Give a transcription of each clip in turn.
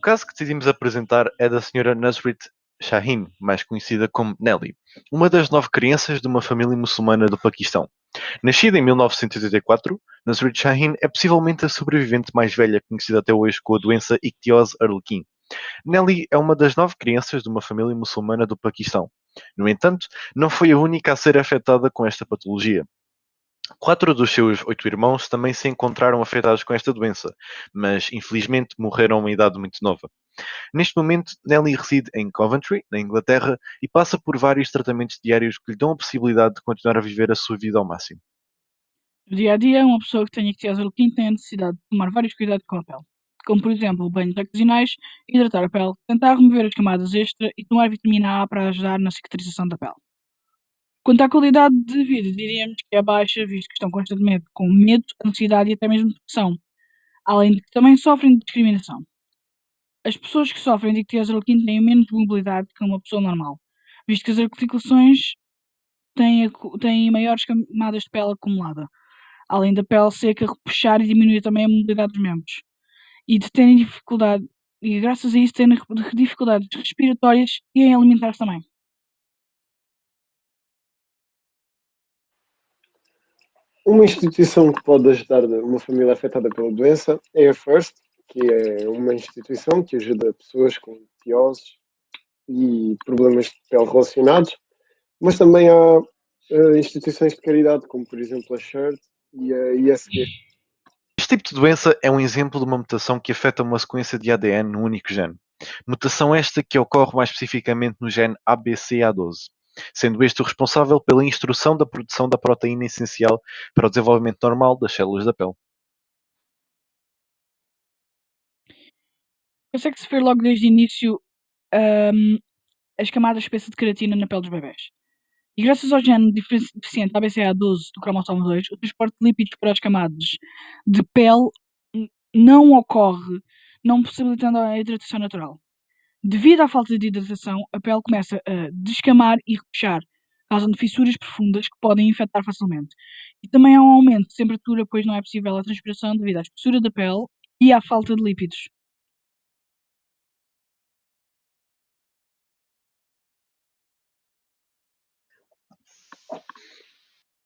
caso que decidimos apresentar é da Sra. Nusrit Shaheen, mais conhecida como Nelly, uma das 9 crianças de uma família muçulmana do Paquistão. Nascida em 1984, Nusrit Shaheen é possivelmente a sobrevivente mais velha conhecida até hoje com a doença ictiose Harlequin. Nelly é uma das 9 crianças de uma família muçulmana do Paquistão. No entanto, não foi a única a ser afetada com esta patologia. 4 dos seus 8 irmãos também se encontraram afetados com esta doença, mas infelizmente morreram a uma idade muito nova. Neste momento, Nelly reside em Coventry, na Inglaterra, e passa por vários tratamentos diários que lhe dão a possibilidade de continuar a viver a sua vida ao máximo. No dia a dia, uma pessoa que tem ictiosis Harlequin tem a necessidade de tomar vários cuidados com a pele, como por exemplo banhos ocasionais, hidratar a pele, tentar remover as camadas extra e tomar vitamina A para ajudar na cicatrização da pele. Quanto à qualidade de vida, diríamos que é baixa, visto que estão constantemente com medo, ansiedade e até mesmo depressão, além de que também sofrem de discriminação. As pessoas que sofrem de ictiosis Harlequin têm menos mobilidade que uma pessoa normal, visto que as articulações têm maiores camadas de pele acumulada, além da pele seca repuxar e diminuir também a mobilidade dos membros, e de terem dificuldade, e graças a isso terem dificuldades respiratórias e em alimentar-se também. Uma instituição que pode ajudar uma família afetada pela doença é a FIRST, que é uma instituição que ajuda pessoas com ictioses e problemas de pele relacionados, mas também há instituições de caridade, como por exemplo a SHIRT e a ISG. Este tipo de doença é um exemplo de uma mutação que afeta uma sequência de ADN num único gene. Mutação esta que ocorre mais especificamente no gene ABCA12, sendo este o responsável pela instrução da produção da proteína essencial para o desenvolvimento normal das células da pele. Consegue-se ver logo desde o início as camadas espessas de queratina na pele dos bebés. E graças ao gene deficiente ABCA12 do cromossomo 2, o transporte de lípidos para as camadas de pele não ocorre, não possibilitando a hidratação natural. Devido à falta de hidratação, a pele começa a descamar e repuxar, causando fissuras profundas que podem infectar facilmente. E também há um aumento de temperatura, pois não é possível a transpiração devido à espessura da pele e à falta de lípidos.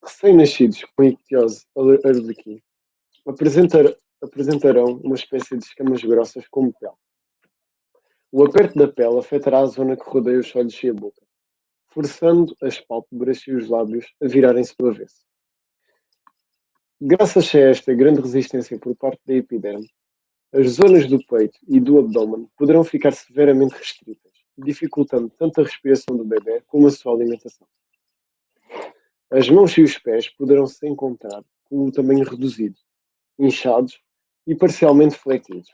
Recém-nascidos com ictiose Harlequin apresentarão uma espécie de escamas grossas como pele. O aperto da pele afetará a zona que rodeia os olhos e a boca, forçando as pálpebras e os lábios a virarem-se do avesso. Graças a esta grande resistência por parte da epiderme, as zonas do peito e do abdômen poderão ficar severamente restritas, dificultando tanto a respiração do bebê como a sua alimentação. As mãos e os pés poderão se encontrar com o tamanho reduzido, inchados e parcialmente fletidos.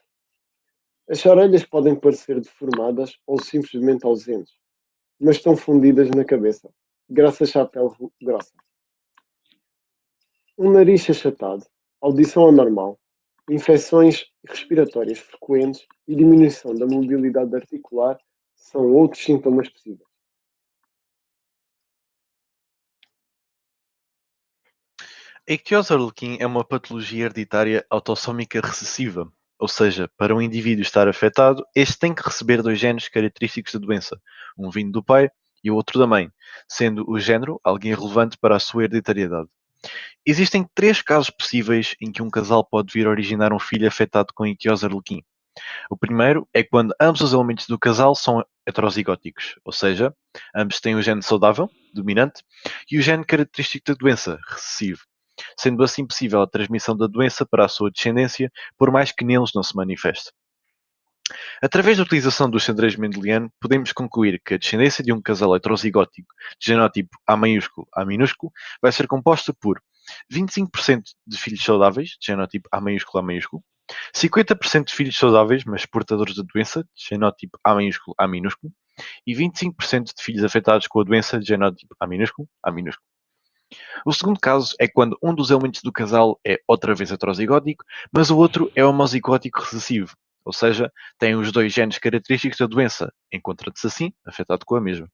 As orelhas podem parecer deformadas ou simplesmente ausentes, mas estão fundidas na cabeça, graças à pele grossa. Um nariz achatado, audição anormal, infecções respiratórias frequentes e diminuição da mobilidade articular são outros sintomas possíveis. A ictiose Harlequin é uma patologia hereditária autossômica recessiva, ou seja, para um indivíduo estar afetado, este tem que receber 2 genes característicos da doença, um vindo do pai e o outro da mãe, sendo o género algo irrelevante para a sua hereditariedade. Existem 3 casos possíveis em que um casal pode vir a originar um filho afetado com ictiose Harlequin. O primeiro é quando ambos os elementos do casal são heterozigóticos, ou seja, ambos têm o gene saudável, dominante, e o gene característico da doença, recessivo, sendo assim possível a transmissão da doença para a sua descendência, por mais que neles não se manifeste. Através da utilização do xadrez mendeliano, podemos concluir que a descendência de um casal heterozigótico de genotipo A maiúsculo A minúsculo vai ser composta por 25% de filhos saudáveis, de genotipo A maiúsculo A maiúsculo, 50% de filhos saudáveis, mas portadores da doença, de genotipo A maiúsculo A minúsculo, e 25% de filhos afetados com a doença de genotipo A minúsculo A minúsculo. O segundo caso é quando um dos elementos do casal é outra vez heterozigótico, mas o outro é homozigótico recessivo, ou seja, tem os 2 genes característicos da doença, encontra-se assim afetado com a mesma.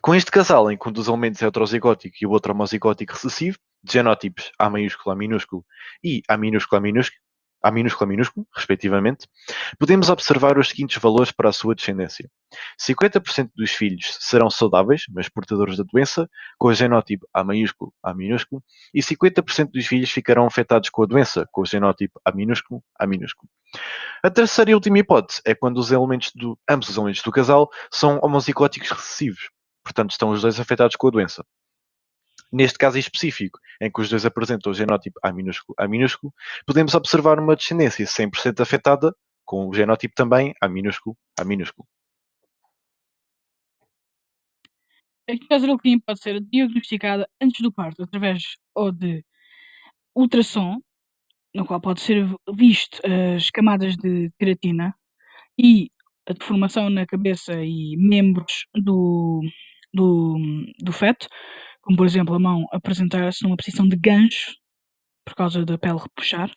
Com este casal, em que um dos elementos é heterozigótico e o outro homozigótico recessivo, de genótipos A maiúsculo A minúsculo e A minúsculo A minúsculo, A minúsculo, respectivamente, podemos observar os seguintes valores para a sua descendência. 50% dos filhos serão saudáveis, mas portadores da doença, com o genótipo A minúsculo, e 50% dos filhos ficarão afetados com a doença, com o genótipo A minúsculo, A minúsculo. A terceira e última hipótese é quando ambos os elementos do casal são homozigóticos recessivos, portanto estão os dois afetados com a doença. Neste caso em específico, em que os dois apresentam o genótipo A minúsculo, podemos observar uma descendência 100% afetada, com o genótipo também A minúsculo. A ictiose Harlequin pode ser diagnosticada antes do parto, através ou de ultrassom, no qual pode ser visto as camadas de queratina e a deformação na cabeça e membros do feto, como por exemplo a mão apresentar-se numa posição de gancho, por causa da pele repuxar,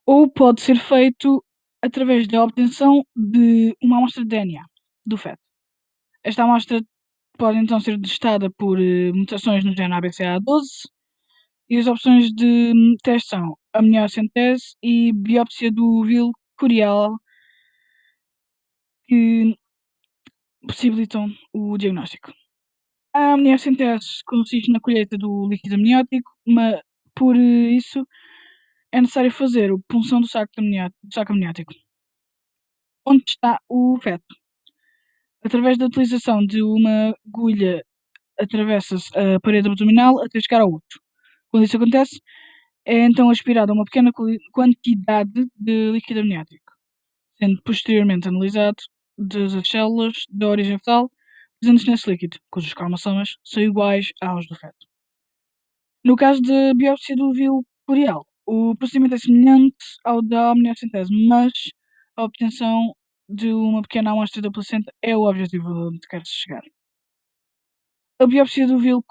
ou pode ser feito através da obtenção de uma amostra de DNA do feto. Esta amostra pode então ser testada por mutações no gene ABCA12 e as opções de teste são amniocentese e biópsia do vil curial, que possibilitam o diagnóstico. A amniocentese consiste na colheita do líquido amniótico, mas por isso é necessário fazer a punção do saco amniótico. Onde está o feto? Através da utilização de uma agulha, atravessa-se a parede abdominal até chegar ao útero. Quando isso acontece, é então aspirada uma pequena quantidade de líquido amniótico, sendo posteriormente analisado das células da origem fetal presentes nesse líquido, cujos cromossomas são iguais aos do feto. No caso da biópsia do vil curial, o procedimento é semelhante ao da amniocentese, mas a obtenção de uma pequena amostra da placenta é o objetivo onde quer-se chegar. A biópsia do vil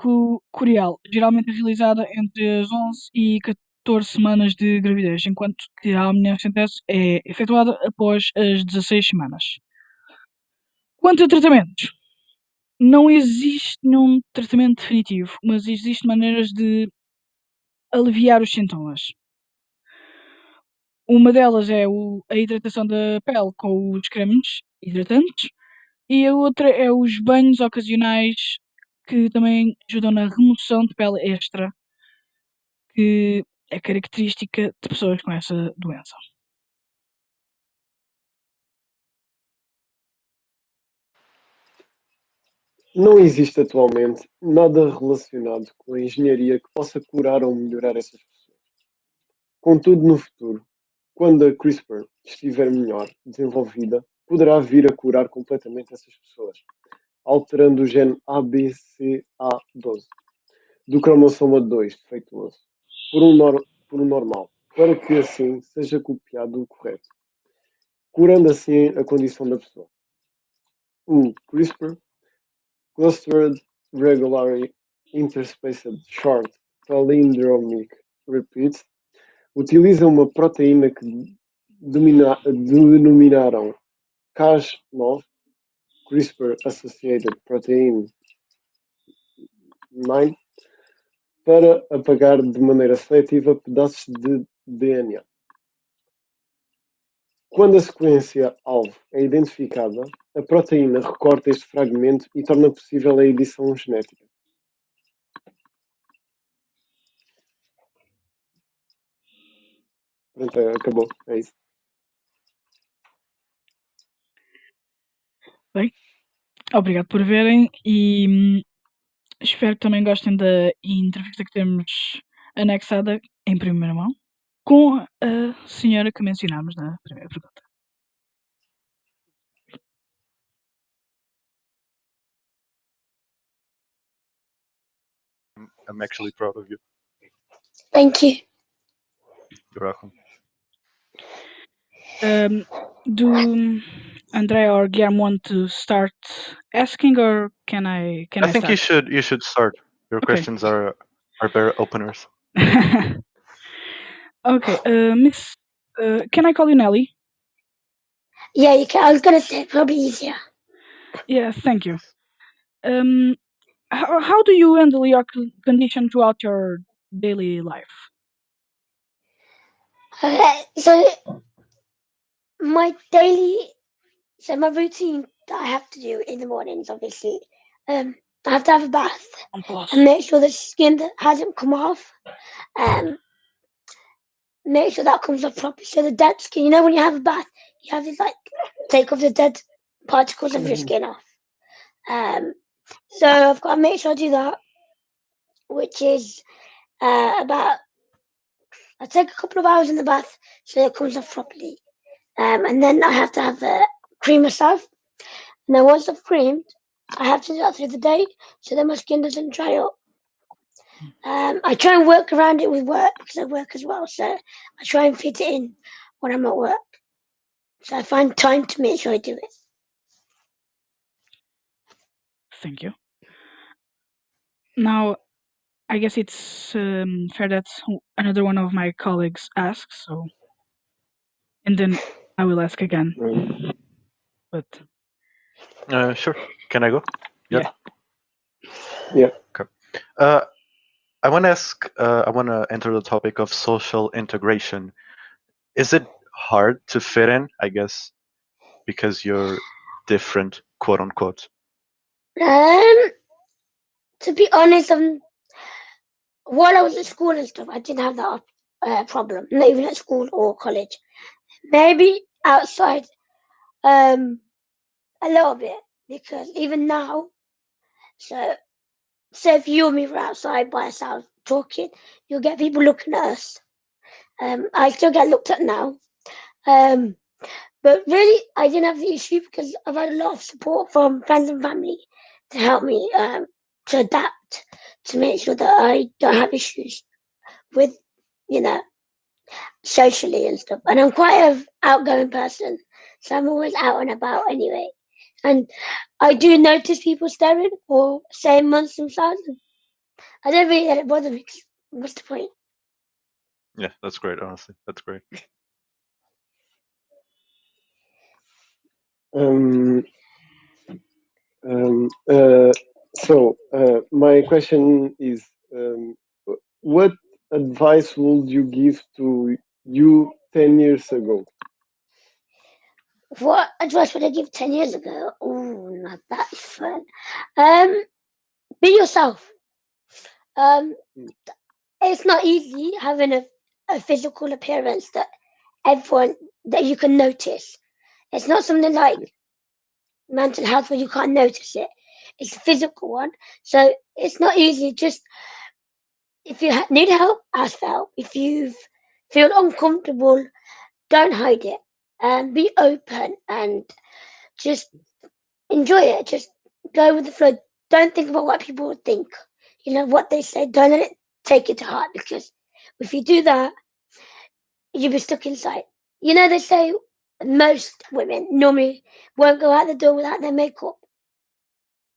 curial geralmente é realizada entre as 11 e 14 semanas de gravidez, enquanto que a amniocentese é efetuada após as 16 semanas. Quanto a tratamentos, não existe nenhum tratamento definitivo, mas existem maneiras de aliviar os sintomas. Uma delas é a hidratação da pele com os cremes hidratantes e a outra é os banhos ocasionais, que também ajudam na remoção de pele extra, que é característica de pessoas com essa doença. Não existe atualmente nada relacionado com a engenharia que possa curar ou melhorar essas pessoas. Contudo, no futuro, quando a CRISPR estiver melhor desenvolvida, poderá vir a curar completamente essas pessoas, alterando o gene ABCA12 do cromossoma 2 defeituoso por um normal, para que assim seja copiado o correto, curando assim a condição da pessoa. O CRISPR, Clustered Regularly Interspaced Short Palindromic Repeats, utiliza uma proteína que denominaram Cas9, CRISPR-Associated Protein 9, para apagar de maneira seletiva pedaços de DNA. Quando a sequência-alvo é identificada, a proteína recorta este fragmento e torna possível a edição genética. Pronto, acabou. É isso. Bem, obrigado por verem e espero que também gostem da entrevista que temos anexada em primeira mão com a senhora que mencionámos na primeira pergunta. I'm actually proud of you. Thank you. You're welcome. Do Andrea or Guillermo want to start asking, or can I think start? you should start. Your Okay. questions are better openers. Okay, Miss, can I call you Nelly? Yeah, you can. I was gonna say probably easier. Yeah, thank you. How do you handle your condition throughout your daily life? Okay, so my routine that I have to do in the mornings, obviously, I have to have a bath and make sure the skin that hasn't come off, make sure that comes off properly. So the dead skin, when you have a bath, you have to take off the dead particles of your skin off. So I've got to make sure I do that, which is about, I take a couple of hours in the bath so it comes off properly. And then I have to have the cream myself. And then once I've creamed, I have to do that through the day so that my skin doesn't dry up. I try and work around it with work because I work as well. So I try and fit it in when I'm at work. So I find time to make sure I do it. Thank you. Now, I guess it's fair that another one of my colleagues asks, and then I will ask again. But Sure. Can I go? Yeah. Yeah. Okay. I want to ask. I want to enter the topic of social integration. Is it hard to fit in? I guess because you're different, quote unquote. To be honest, while I was at school and stuff, I didn't have that problem. Not even at school or college. Maybe outside, a little bit, because even now, so if you and me were outside by ourselves talking, you'll get people looking at us. I still get looked at now. But really, I didn't have the issue because I've had a lot of support from friends and family to help me to adapt, to make sure that I don't have issues with, socially and stuff. And I'm quite an outgoing person, so I'm always out and about anyway. And I do notice people staring or saying amongst themselves. I don't really let it bother me. What's the point? Yeah, that's great. Honestly, that's great. So my question is, what advice would you give to you 10 years ago? What advice would I give 10 years ago? Oh, not that fun. Be yourself. It's not easy having a physical appearance that you can notice. It's not something like mental health where you can't notice it. It's a physical one. So it's not easy. Just if you need help, ask for help. If you feel uncomfortable, don't hide it. Be open and just enjoy it. Just go with the flow. Don't think about what people would think. What they say. Don't let it take it to heart, because if you do that, you'll be stuck inside. They say most women normally won't go out the door without their makeup,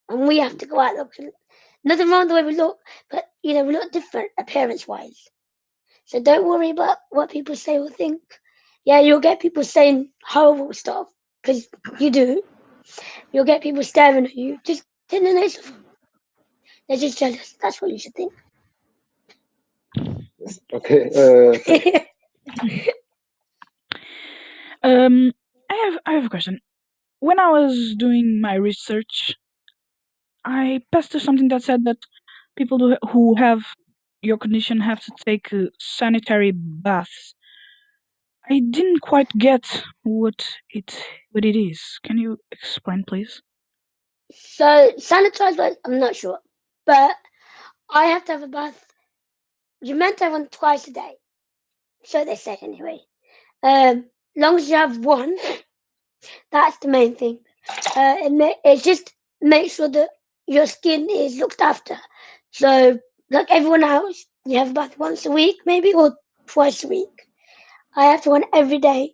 and we have to go out looking. Nothing wrong with the way we look, but we look different appearance-wise. So don't worry about what people say or think. Yeah, you'll get people saying horrible stuff, because you do. You'll get people staring at you. Just take the notice of them. They're just jealous. That's what you should think. Yes. Okay. I have a question. When I was doing my research, I passed to something that said that people who have your condition have to take sanitary baths. I didn't quite get what it is. Can you explain, please? So sanitizer, I'm not sure, but I have to have a bath. You're meant to have one twice a day, so they say anyway. Long as you have one, that's the main thing. It just makes sure that your skin is looked after. So, like everyone else, you have a bath once a week, maybe, or twice a week. I have to one every day.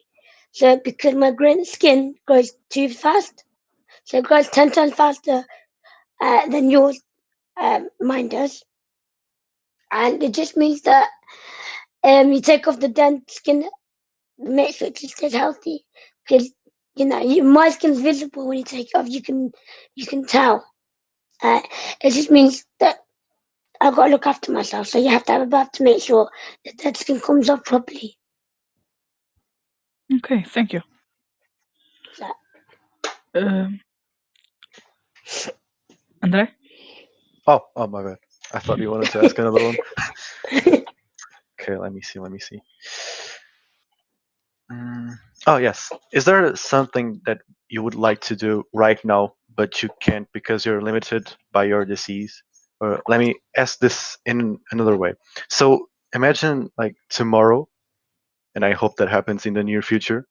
So, because my skin grows too fast, so it grows 10 times faster than yours, mine does. And it just means that you take off the dead skin, make sure it just stays healthy. Because my skin's visible when you take it off. You can tell. It just means that I've got to look after myself. So you have to have a bath to make sure that skin comes off properly. Okay, thank you. So, André? Oh, my bad. I thought you wanted to ask another one. Okay, let me see. Oh, yes. Is there something that you would like to do right now, but you can't because you're limited by your disease? Or let me ask this in another way. So imagine like tomorrow, and I hope that happens in the near future.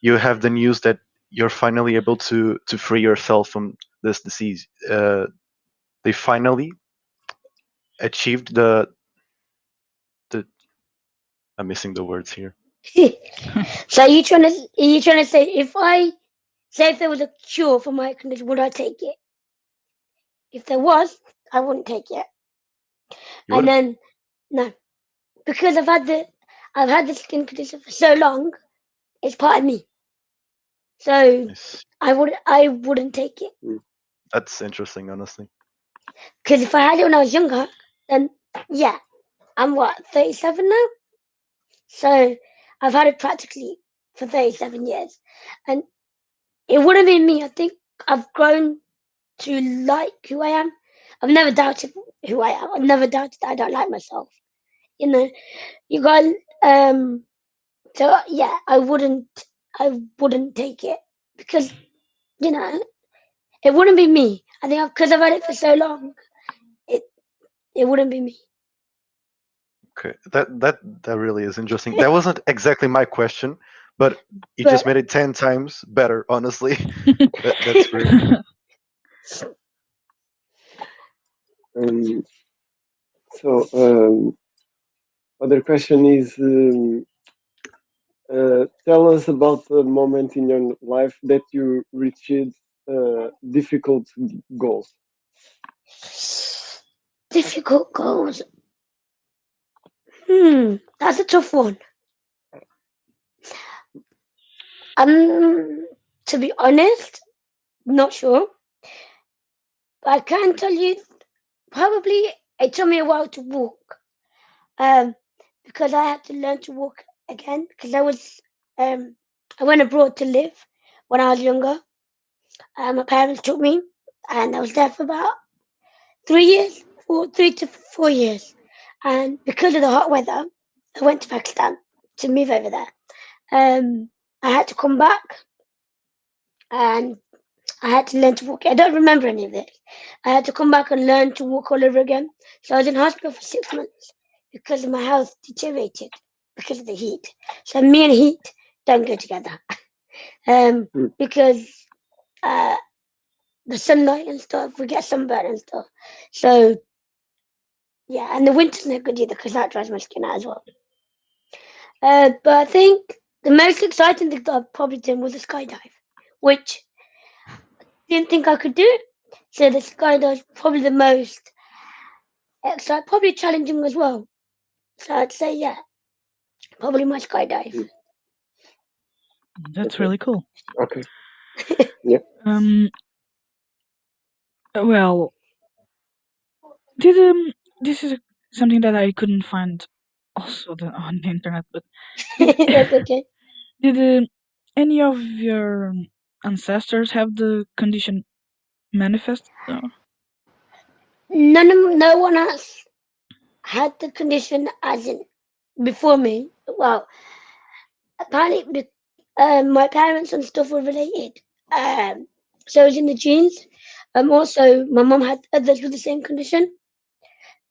You have the news that you're finally able to free yourself from this disease. They finally achieved the. I'm missing the words here. so are you trying to say if there was a cure for my condition, would I take it? If there was, I wouldn't take it. You And wouldn't? then no, because I've had the skin condition for so long, it's part of me. So Yes. I wouldn't take it. That's interesting, honestly. Because if I had it when I was younger, then yeah, I'm 37 now. So I've had it practically for 37 years, and it wouldn't be me. I think I've grown to like who I am. I've never doubted who I am. I've never doubted that I don't like myself. You know, you got So yeah, I wouldn't take it because you know it wouldn't be me. I think because I've had it for so long, it wouldn't be me. Okay, that really is interesting. That wasn't exactly my question, but you But just made it 10 times better. Honestly, that's great. So, other question is, tell us about the moment in your life that you reached difficult goals. difficult goals. That's a tough one. To be honest, not sure. But I can tell you, probably it took me a while to walk. Because I had to learn to walk again. Because I went abroad to live when I was younger. My parents took me, and I was there for about 3 years, 3 to 4 years. And because of the hot weather, I went to Pakistan to move over there. I had to come back, and I had to learn to walk. I don't remember any of this. I had to come back and learn to walk all over again. So I was in hospital for 6 months because my health deteriorated because of the heat. So me and heat don't go together. Because the sunlight and stuff, we get sunburn and stuff. So yeah, and the winter's not good either because that dries my skin out as well. But I think the most exciting thing that I've probably done was a skydive, which I didn't think I could do. So the skydive probably the most exciting, probably challenging as well. So I'd say yeah, probably my skydive. That's Okay. really cool. Okay. Yeah. Well, this is something that I couldn't find also on the internet, but That's okay. did any of your ancestors have the condition manifest? No one else had the condition as in before me. Well, apparently, my parents and stuff were related. So it was in the genes. Also, my mum had others with the same condition,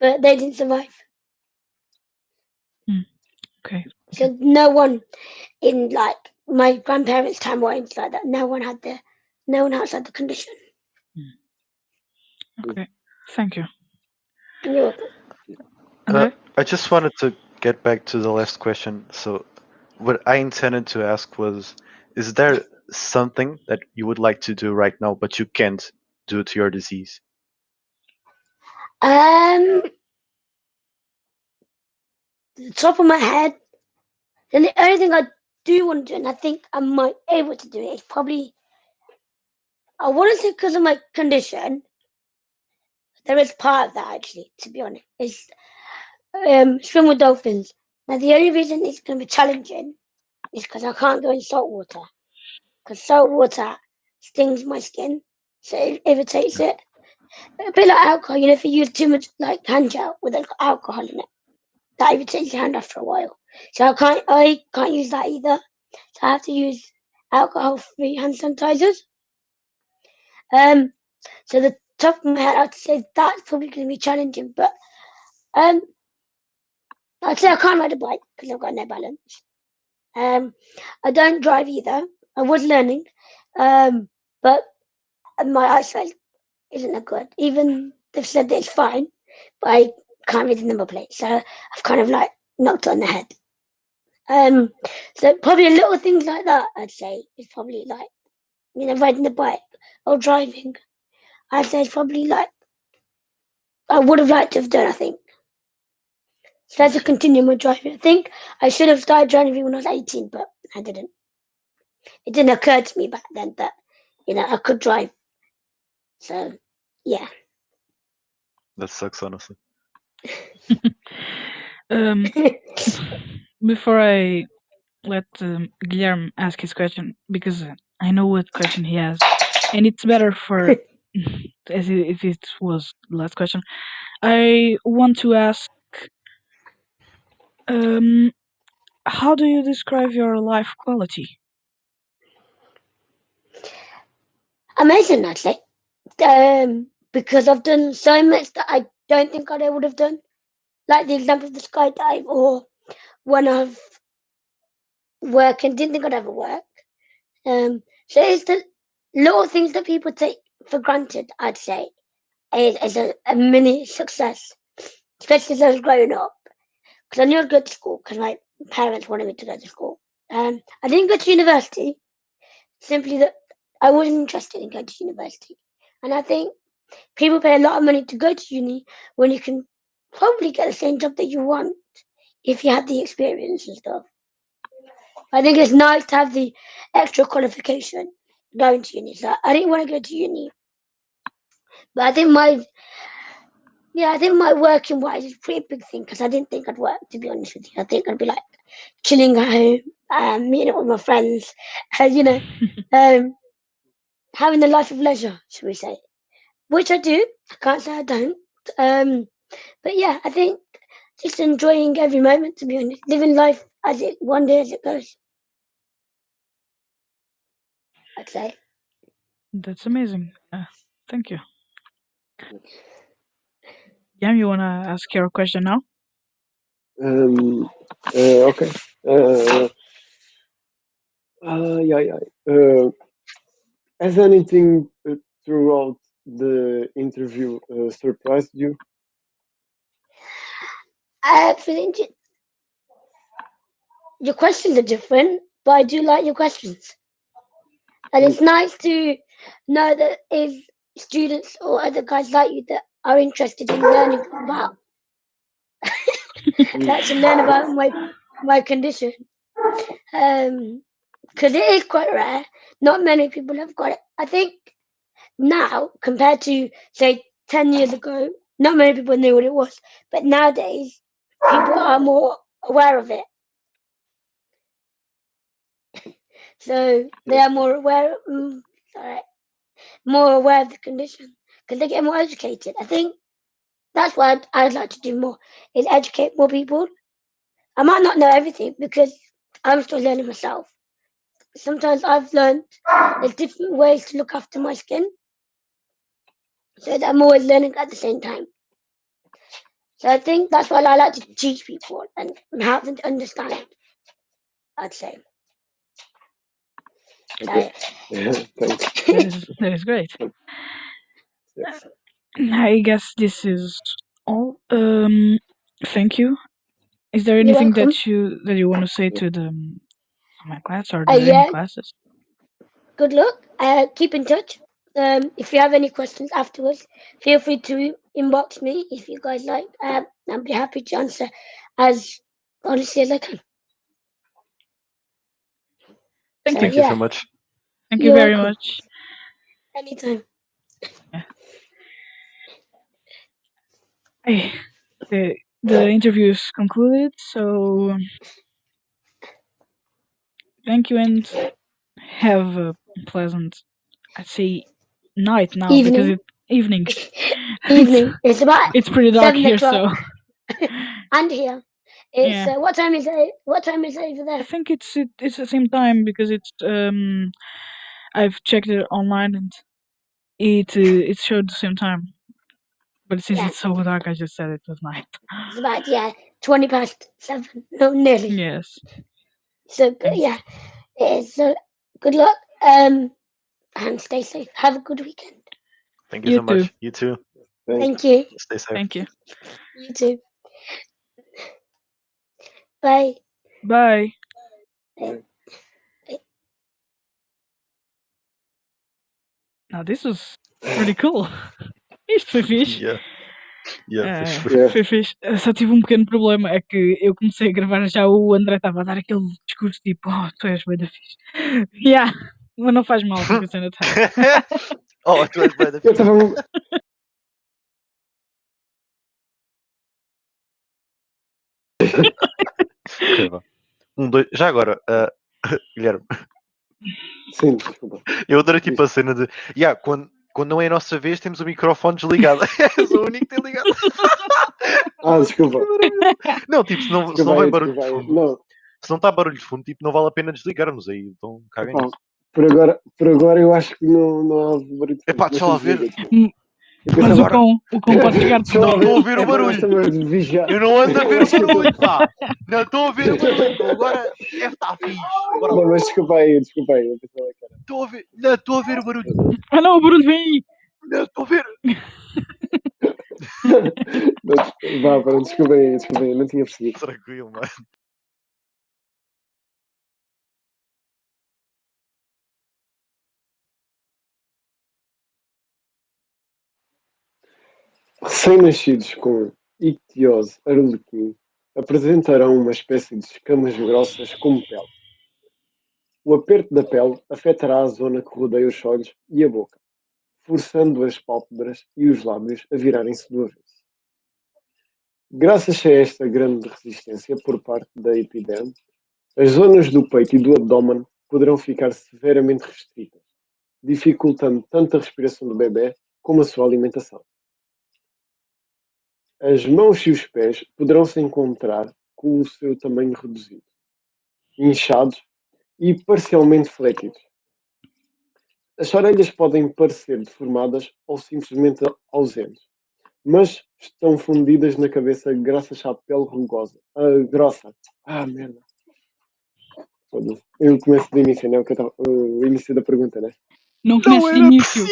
but they didn't survive. Okay. So no one in like my grandparents' time or anything like that. No one else had the condition. Okay. Thank you. You're welcome. André? I just wanted to get back to the last question. So, what I intended to ask was, is there something that you would like to do right now, but you can't due to your disease? The top of my head, then the only thing I do want to do, and I think I might be able to do it, is probably I want to say because of my condition. There is part of that actually, to be honest. Is swim with dolphins. Now the only reason it's going to be challenging is because I can't go in salt water. Because salt water stings my skin, so it irritates it. A bit like alcohol, if you use too much like hand gel with alcohol in it, that irritates your hand after a while. So I can't use that either. So I have to use alcohol-free hand sanitizers. So the top of my head, I'd say that's probably going to be challenging, but I'd say I can't ride a bike because I've got no balance. I don't drive either. I was learning, but my eyesight isn't that good. Even they've said that it's fine, but I can't read the number plate, so I've kind of like knocked it on the head. So probably little things like that, I'd say, is probably like, riding the bike or driving. I'd say it's probably like I would have liked to have done, I think. So as to continue my driving, I think I should have started driving when I was 18, but I didn't. It didn't occur to me back then that, I could drive. So, yeah. That sucks, honestly. Before I let Guilherme ask his question, because I know what question he has, and it's better for as if it was the last question. I want to ask, how do you describe your life quality? Amazing, actually. Because I've done so much that I don't think I would have done. Like the example of the skydive, or when I've worked and didn't think I'd ever work. So it's the little things that people take for granted, I'd say, is a mini success, especially as I was growing up. Because I knew I'd go to school because my parents wanted me to go to school. I didn't go to university, simply that I wasn't interested in going to university. And I think people pay a lot of money to go to uni when you can probably get the same job that you want if you have the experience and stuff. I think it's nice to have the extra qualification going to uni. So I didn't want to go to uni, but I think my working wise is a pretty big thing because I didn't think I'd work, to be honest with you. I think I'd be like chilling at home, meeting up with my friends, having a life of leisure, should we say? Which I do. I can't say I don't. But yeah, I think just enjoying every moment, to be honest, living life one day as it goes. I'd say. That's amazing. Thank you. Yam, you wanna ask your question now? Okay. Has anything throughout the interview surprised you? I think your questions are different, but I do like your questions. And it's nice to know that if students or other guys like you that are interested in learning about my condition. Because it is quite rare. Not many people have got it. I think now, compared to say 10 years ago, not many people knew what it was. But nowadays, people are more aware of it. So they are more aware. More aware of the condition because they get more educated. I think that's what I'd like to do more, is educate more people. I might not know everything because I'm still learning myself. Sometimes I've learned there's different ways to look after my skin, so that I'm always learning at the same time. So I think that's what I like to teach people and help them to understand, I'd say. Okay. Thanks. That is great. Yes. I guess this is all. Thank you. Is there You're anything welcome. that you want to say to my class, or any Yeah, classes? good luck. Keep in touch. If you have any questions afterwards, feel free to inbox me if you guys like. I'll be happy to answer as honestly as I can. Thank you so much. Thank you You're very welcome. much. Anytime. Yeah. Hey, the interview is concluded, so Thank you, and have a pleasant, I'd say, night now Evening. because it's evening. Evening. It's about It's pretty dark 7 here, so o'clock. And here. It's Yeah. what time is it? What time is it over I there? think it's the same time because it's I've checked it online and it showed the same time. But since Yeah. it's so dark, I just said it was night. It's about 20 past 7. No, nearly. Yes. So yeah, it is. So good luck. And stay safe. Have a good weekend. Thank you You so much. too. You too. Thank you. Stay safe. Thank you. You too. Bye. Bye. Now this was pretty cool. Isto foi fixe. Foi fixe. Só tive um pequeno problema, é que eu comecei a gravar já o André estava a dar aquele discurso tipo, tu és bué da fixe. Mas não faz mal, porque a cena está. tu és bué da Eu fixe. estava. Ok, vá. 1, 2. Já agora, Guilherme, Sim, desculpa. eu adoro tipo a cena de. Quando não é a nossa vez, temos o microfone desligado. És o único que tem ligado. Desculpa. Não, tipo, se não Desculpa vem aí, barulho de desculpa aí. fundo. Não, Se não está barulho de fundo, tipo, não vale a pena desligarmos aí. Então, caguem pá, nisso. por agora eu acho que não há barulho. Epá, deixa lá ver. Mas o cão pode chegar de Não estou a ouvir o barulho. Eu não ando a ver o barulho, pá. Não estou a ver o barulho. Então agora deve estar fixe. Bora lá. Não, mas desculpa aí. Eu pensava que era. Não, estou a ver o barulho. Ah não, o barulho vem aí. Não, estou a ver. Vá, pronto, desculpa aí, não tinha percebido. Tranquilo, mano. Recém-nascidos com ictiose Harlequin apresentarão uma espécie de escamas grossas como pele. O aperto da pele afetará a zona que rodeia os olhos e a boca, forçando as pálpebras e os lábios a virarem-se do avesso. Graças a esta grande resistência por parte da epiderme, as zonas do peito e do abdômen poderão ficar severamente restritas, dificultando tanto a respiração do bebê como a sua alimentação. As mãos e os pés poderão se encontrar com o seu tamanho reduzido, inchados e parcialmente fletidos. As orelhas podem parecer deformadas ou simplesmente ausentes, mas estão fundidas na cabeça graças à pele rugosa, grossa. Merda. Eu começo do início, né? O início da pergunta, né? Não começo de início.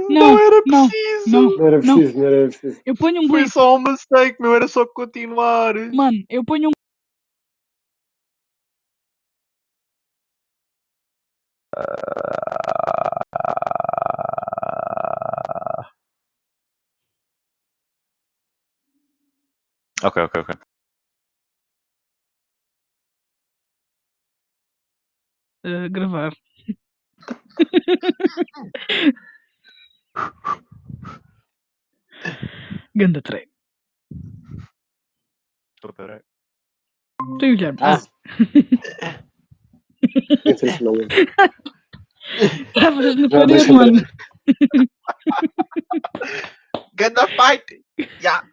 Não era preciso. Não era preciso. Eu ponho um Foi blip. só um mistake, meu. Era só continuar. Mano, eu ponho um. Ok. Gravar. Ganda treino. Peraí. Tu e o Guilherme. Intencionalmente. Estavas na parede, mano. Ganda fight! Yeah.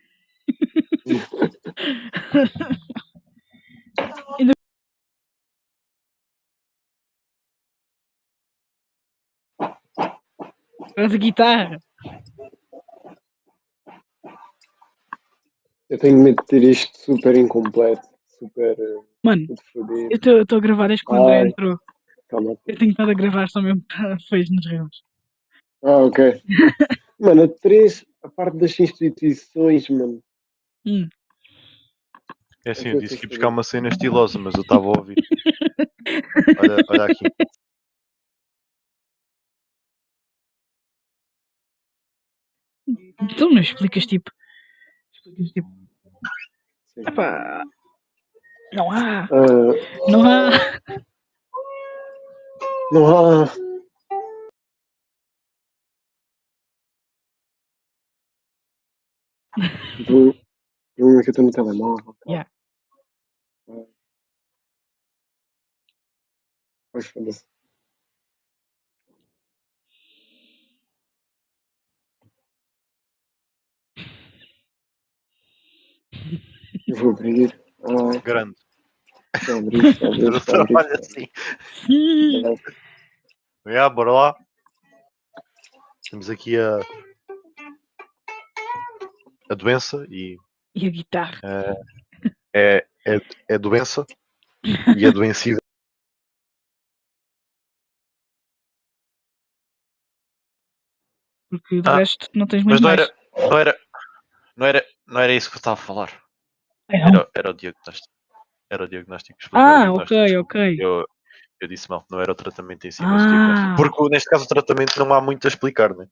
Traz a guitarra. Eu tenho medo de ter isto super incompleto, super. Mano, fodido. eu estou a gravar desde que o André entrou. Calma. Eu tenho estado a gravar só mesmo para feios nos rios. Ok. Mano, a parte das instituições, mano. É assim, eu disse que ia buscar uma cena estilosa, mas eu estava a ouvir. Olha aqui. Tu não explicas tipo. Sim. Epá, não há. Não há. Problema que eu estou no telemóvel. Yeah. Pois foda-se. Eu vou abrir. Ai, Grande. está a abrir, está a abrir, Eu está a abrir. trabalho assim. Sim. Bora lá. Temos aqui a doença e E a guitarra. é doença e é doencida. Porque de resto não tens Mas muito mais. não era isso que eu estava a falar. Não. Era o diagnóstico. Era o diagnóstico. Explicar o Ok, diagnóstico. Desculpa. ok. Eu disse mal, não era o tratamento em si, mas o diagnóstico. Porque neste caso o tratamento não há muito a explicar, né?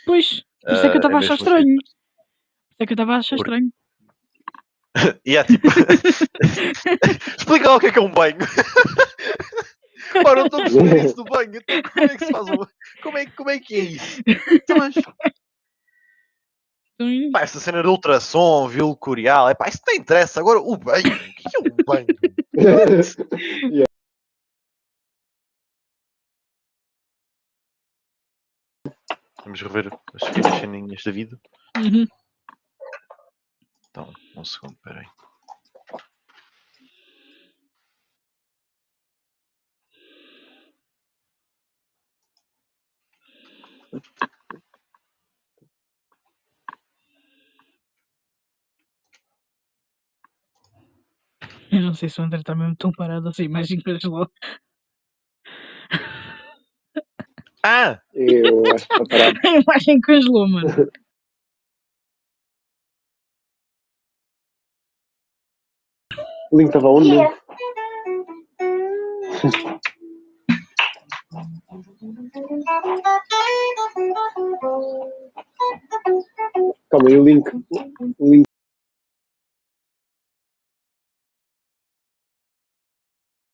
Pois, por isso é que eu estava a achar mesmo estranho. assim. Por isso é que eu estava a achar estranho. E é tipo. Explica lá o que é um banho. Ora, não estou a perceber isso do banho. Então, como é que se faz um. Como é que é isso? Então, mas. Pá, essa cena de ultrassom, vilo coreal, pá, isso não interessa. Agora, o banho. O que é um banho? Yeah. Vamos rever as pequenas ceninhas da vida. Uhum. Então, um segundo, peraí. Eu não sei se o André está mesmo tão parado assim, mais encagelou. Ah! Eu acho que está parado. A imagem congelou, mano. O link estava onde? Calma aí, o link.